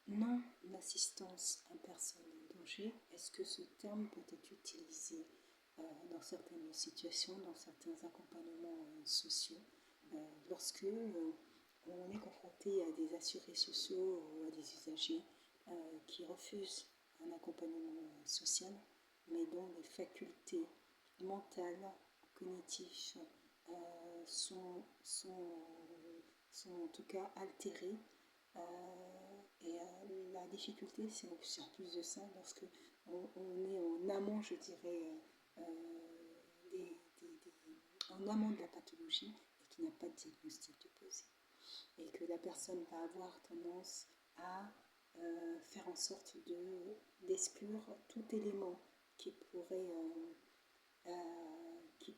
non-assistance à personne en danger, est-ce que ce terme peut être utilisé dans certaines situations, dans certains accompagnements sociaux, lorsque on est confronté à des assurés sociaux ou à des usagers qui refusent un accompagnement social, mais dont les facultés mentales, cognitives sont en tout cas altérées. La difficulté, c'est en plus de ça, lorsque on est en amont, je dirais, en amont de la pathologie et qu'il n'y a pas de diagnostic de posé. Et que la personne va avoir tendance à faire en sorte d'exclure tout élément qui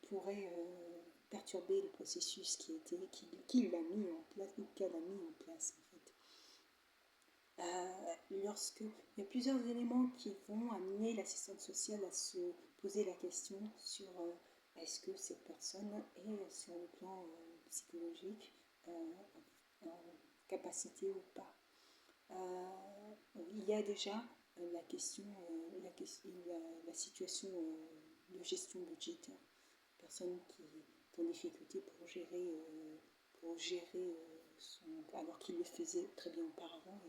pourrait perturber le processus qu'il a mis en place ou qu'elle a mis en place en fait. Il y a plusieurs éléments qui vont amener l'assistante sociale à se poser la question sur est-ce que cette personne est sur le plan psychologique en capacité ou pas. Il y a déjà la situation de gestion budgétaire. Personne qui est en difficulté pour gérer alors qu'il le faisait très bien auparavant.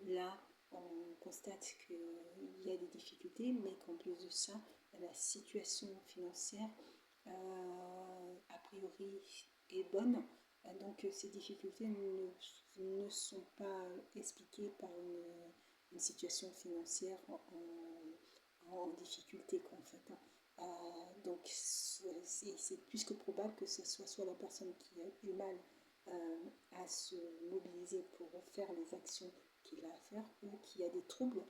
Là, on constate qu'il y a des difficultés, mais qu'en plus de ça, la situation financière, a priori, est bonne. Donc ces difficultés ne sont pas expliquées par une situation financière en difficulté, quoi, en fait. Donc c'est plus que probable que ce soit la personne qui a du mal à se mobiliser pour faire les actions qu'il a à faire, ou qui a des troubles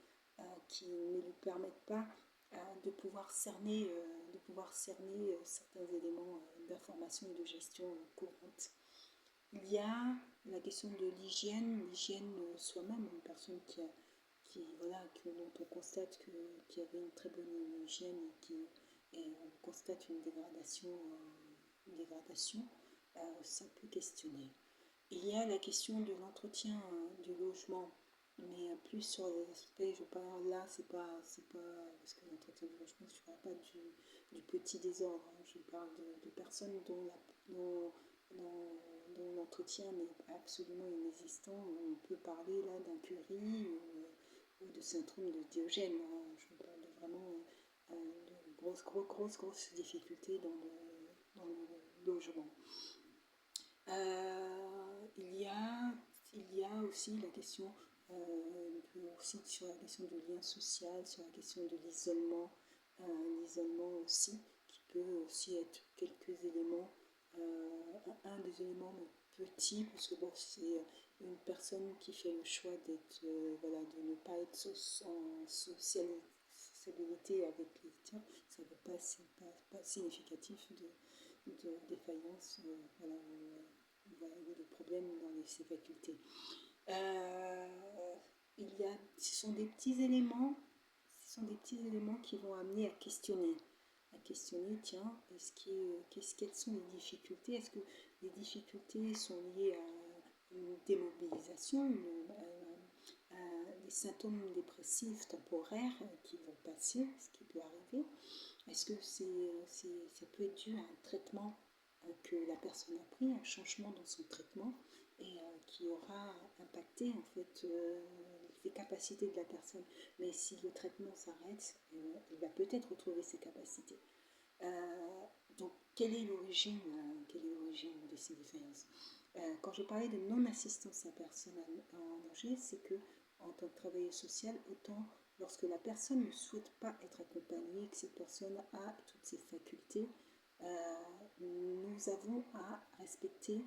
qui ne lui permettent pas de pouvoir cerner certains éléments d'information et de gestion courante. Il y a la question de l'hygiène soi-même, une personne dont on constate qu'il y avait une très bonne hygiène et on constate une dégradation, ça peut questionner. Il y a la question de l'entretien du logement, mais plus sur les aspects, je parle là, c'est pas parce que l'entretien du logement, je ne parle pas du petit désordre, je parle de personnes dont l'entretien n'est absolument inexistant. On peut parler là d'incurie ou de syndrome de Diogène. Je parle vraiment de grosses difficultés dans le logement. Il y a aussi la question sur la question du lien social, sur la question de l'isolement aussi, qui peut aussi être quelques éléments, un des éléments petits, parce que bon, c'est une personne qui fait le choix de ne pas être en sociabilité avec les tiers, ça ne veut pas, c'est pas significatif de défaillance ou de problèmes dans ses facultés. Ce sont des petits éléments qui vont amener à questionner, tiens, quelles sont les difficultés? Est-ce que les difficultés sont liées à une démobilisation, des symptômes dépressifs temporaires qui vont passer, ce qui peut arriver? Est-ce que ça peut être dû à un traitement que la personne a pris, un changement dans son traitement, et qui aura impacté en fait les capacités de la personne? Mais si le traitement s'arrête, il va peut-être retrouver ses capacités. Donc quelle est l'origine de ces différences? Quand je parlais de non-assistance à personne en danger, c'est que en tant que travailleur social, autant lorsque la personne ne souhaite pas être accompagnée, que cette personne a toutes ses facultés, nous avons à respecter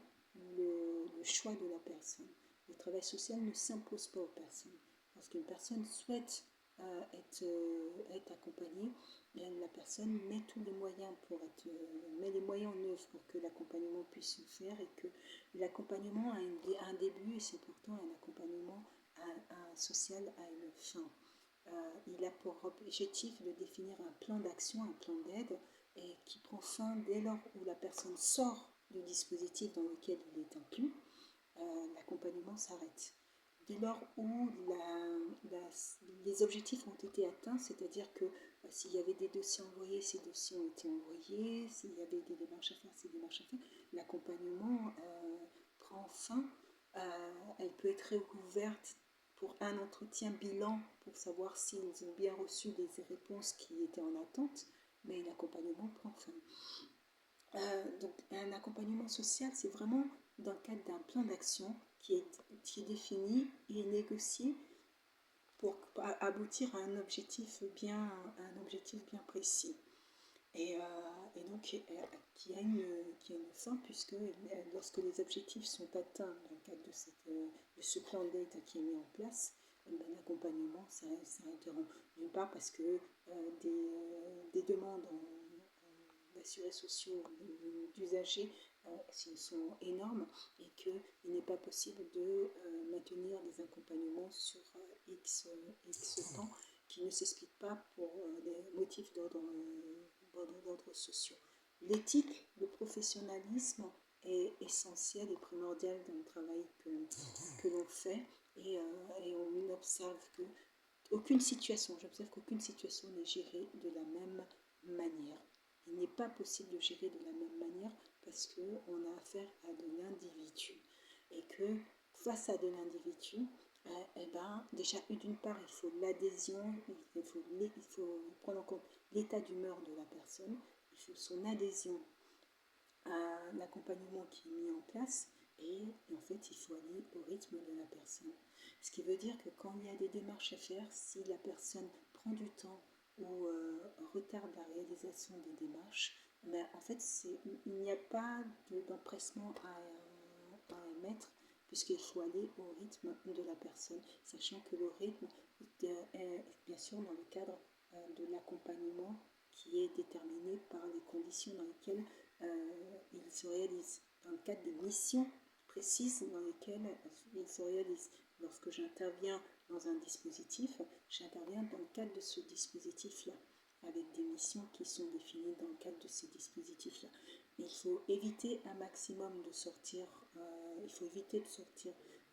le choix de la personne. Le travail social ne s'impose pas aux personnes. Lorsqu'une personne souhaite être accompagnée, la personne met tous les moyens met les moyens en œuvre pour que l'accompagnement puisse se faire, et que l'accompagnement a un début, et c'est pourtant un accompagnement social à une fin. Il a pour objectif de définir un plan d'action, un plan d'aide, et qui prend fin dès lors où la personne sort du dispositif dans lequel il est inclus. L'accompagnement s'arrête. dès lors où les objectifs ont été atteints, c'est-à-dire que s'il y avait des dossiers envoyés, ces dossiers ont été envoyés, s'il y avait des démarches à faire, ces démarches à faire, l'accompagnement prend fin. Elle peut être réouverte pour un entretien bilan pour savoir s'ils ont bien reçu les réponses qui étaient en attente, mais l'accompagnement prend fin. Donc un accompagnement social, c'est vraiment dans le cadre d'un plan d'action qui est défini et négocié pour aboutir à un objectif bien précis. Et donc qui a une fin, puisque lorsque les objectifs sont atteints dans le cadre de ce plan d'aide qui est mis en place, l'accompagnement s'interrompt. D'une part parce que des demandes d'assurés sociaux d'usagers sont énormes et qu'il n'est pas possible de maintenir des accompagnements sur X temps qui ne s'expliquent pas pour des motifs d'ordre sociaux. L'éthique, le professionnalisme est essentiel et primordial dans le travail que l'on fait et on observe j'observe qu'aucune situation n'est gérée de la même manière. Il n'est pas possible de gérer de la même manière parce qu'on a affaire à de l'individu et que face à de l'individu, déjà d'une part il faut l'adhésion, il faut prendre en compte l'état d'humeur de la personne, il faut son adhésion à l'accompagnement qui est mis en place et en fait il faut aller au rythme de la personne. Ce qui veut dire que quand il y a des démarches à faire, si la personne prend du temps ou retarde la réalisation des démarches, en fait il n'y a pas d'empressement à émettre puisqu'il faut aller au rythme de la personne, sachant que le rythme est bien sûr dans le cadre de l'accompagnement qui est déterminé par les conditions dans lesquelles il se réalise, dans le cadre des missions précises dans lesquelles il se réalise. Lorsque j'interviens dans un dispositif, j'interviens dans le cadre de ce dispositif-là, avec des missions qui sont définies dans le cadre de ces dispositifs-là. Mais il faut éviter un maximum de sortir, un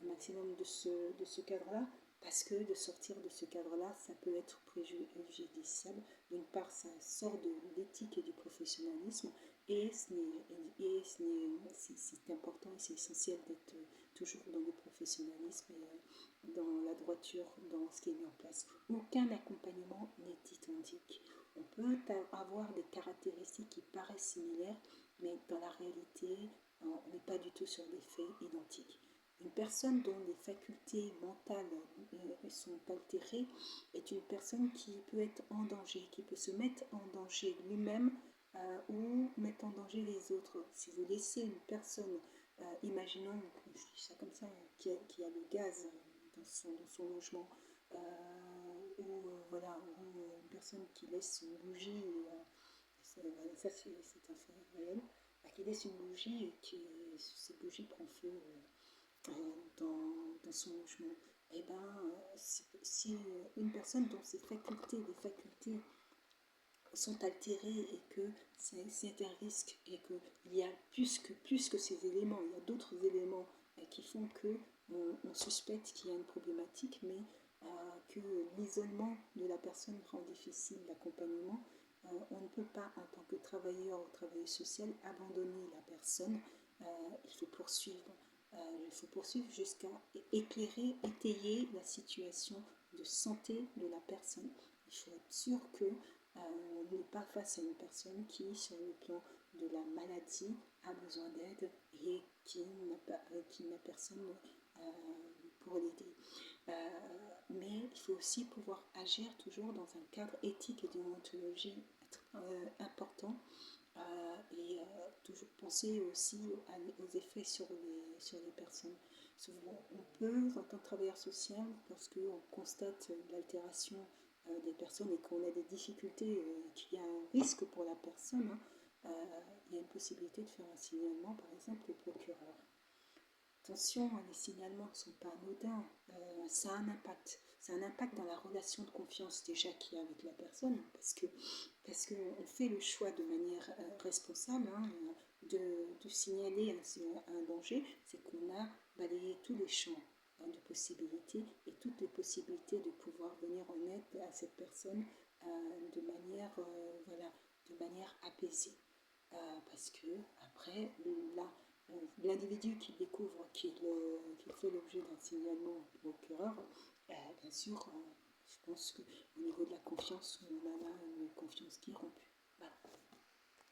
maximum de ce cadre-là, parce que de sortir de ce cadre-là, ça peut être préjudiciable. D'une part, ça sort de l'éthique et du professionnalisme, et c'est important et c'est essentiel d'être toujours dans le professionnalisme et dans la droiture, dans ce qui est mis en place. Aucun accompagnement n'est identique. On peut avoir des caractéristiques qui paraissent similaires, mais dans la réalité, on n'est pas du tout sur des faits identiques. Une personne dont les facultés mentales sont altérées est une personne qui peut être en danger, qui peut se mettre en danger lui-même ou mettre en danger les autres. Si vous laissez une personne, imaginons, je dis ça comme ça, qui a le gaz dans son logement, ou une personne qui laisse une bougie, ça c'est un fait réel, qui laisse une bougie et que cette bougie prend feu dans son logement. Et si une personne dont les facultés sont altérées et que c'est un risque et qu'il y a plus que ces éléments, il y a d'autres éléments qui font que on suspecte qu'il y a une problématique, mais que l'isolement de la personne rend difficile l'accompagnement, on ne peut pas, en tant que travailleur ou travailleuse sociale, abandonner la personne. Il faut poursuivre jusqu'à éclairer, étayer la situation de santé de la personne. Il faut être sûr que on n'est pas face à une personne qui, sur le plan de la maladie, a besoin d'aide et qui n'a personne pour l'aider. Mais il faut aussi pouvoir agir toujours dans un cadre éthique et déontologie important et toujours penser aussi aux effets sur les personnes. Souvent, on peut, en tant que travailleur social, lorsqu'on constate l'altération des personnes et qu'on a des difficultés, qu'il y a un risque pour la personne, il y a une possibilité de faire un signalement, par exemple, au procureur. Attention, les signalements ne sont pas anodins, ça a un impact. C'est un impact dans la relation de confiance déjà qu'il y a avec la personne, parce qu'on fait le choix de manière responsable de signaler un danger, c'est qu'on a balayé tous les champs de possibilités et toutes les possibilités de pouvoir venir en aide à cette personne de manière, voilà, de manière apaisée. Parce que après, là, l'individu qui découvre qu'il fait l'objet d'un signalement au cœur, bien sûr, je pense qu'au niveau de la confiance, on en a une confiance qui est rompue. Voilà.